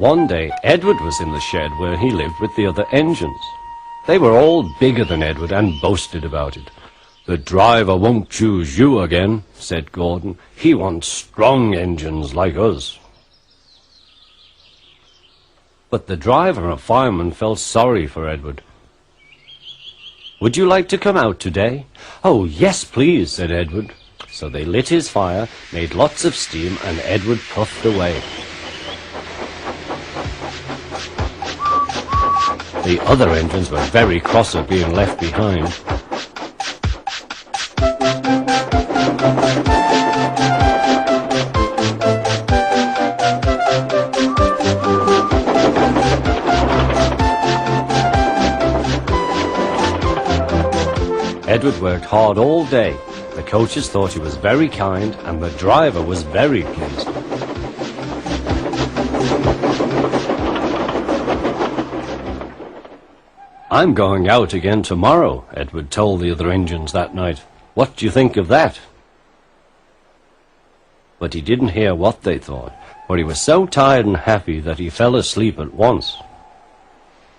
One day, Edward was in the shed where he lived with the other engines. They were all bigger than Edward and boasted about it. "The driver won't choose you again," said Gordon. "He wants strong engines like us." But the driver and fireman felt sorry for Edward. "Would you like to come out today?" "Oh, yes, please," said Edward. So they lit his fire, made lots of steam, and Edward puffed away. The other engines were very cross at being left behind. Edward worked hard all day. The coaches thought he was very kind, and the driver was very pleased. "I'm going out again tomorrow," Edward told the other engines that night. "What do you think of that?" But he didn't hear what they thought, for he was so tired and happy that he fell asleep at once.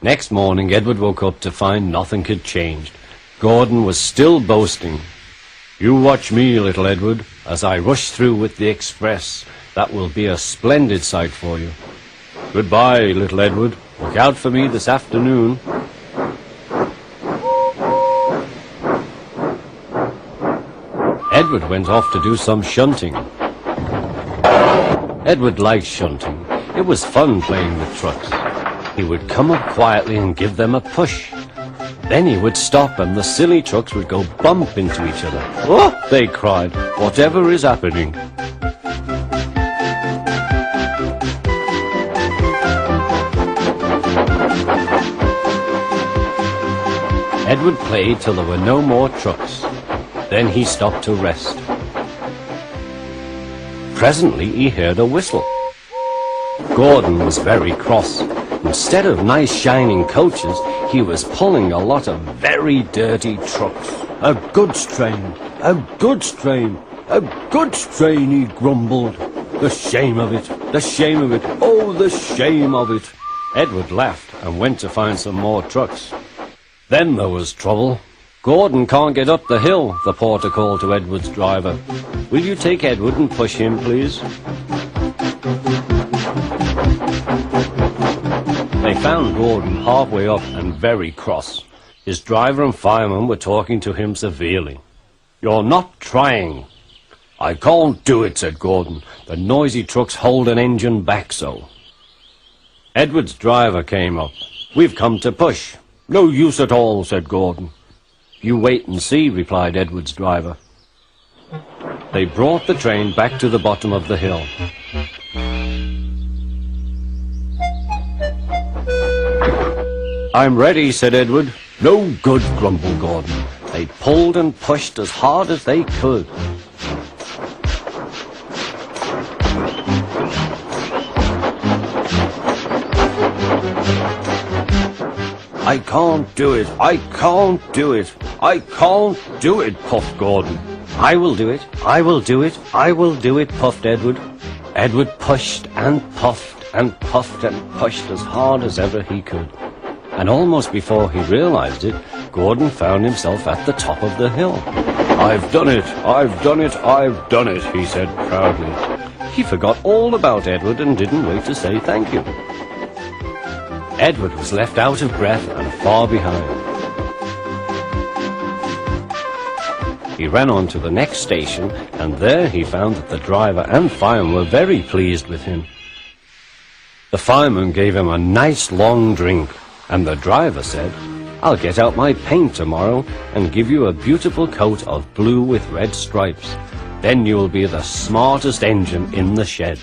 Next morning, Edward woke up to find nothing had changed. Gordon was still boasting. "You watch me, little Edward, as I rush through with the express. That will be a splendid sight for you. Goodbye, little Edward. Look out for me this afternoon." Edward went off to do some shunting. Edward liked shunting. It was fun playing with trucks. He would come up quietly and give them a push. Then he would stop and the silly trucks would go bump into each other. "Oh!" they cried. "Whatever is happening?" Edward played till there were no more trucks. Then he stopped to rest. Presently he heard a whistle. Gordon was very cross. Instead of nice shining coaches, he was pulling a lot of very dirty trucks. "A goods train, a goods train, a goods train," he grumbled. "The shame of it, the shame of it, oh, the shame of it." Edward laughed and went to find some more trucks. Then there was trouble. "Gordon can't get up the hill," the porter called to Edward's driver. "Will you take Edward and push him, please?" They found Gordon halfway up and very cross. His driver and fireman were talking to him severely. "You're not trying." "I can't do it," said Gordon. "The noisy trucks hold an engine back so." Edward's driver came up. "We've come to push." "No use at all," said Gordon. "You wait and see," replied Edward's driver. They brought the train back to the bottom of the hill. "I'm ready," said Edward. "No good," grumbled Gordon. They pulled and pushed as hard as they could. "I can't do it, I can't do it, I can't do it," puffed Gordon. "I will do it, I will do it, I will do it," puffed Edward. Edward pushed and puffed and puffed and pushed as hard as ever he could. And almost before he realized it, Gordon found himself at the top of the hill. "I've done it, I've done it, I've done it," he said proudly. He forgot all about Edward and didn't wait to say thank you. Edward was left out of breath and far behind. He ran on to the next station, and there he found that the driver and fireman were very pleased with him. The fireman gave him a nice long drink, and the driver said, "I'll get out my paint tomorrow and give you a beautiful coat of blue with red stripes. Then you will be the smartest engine in the shed."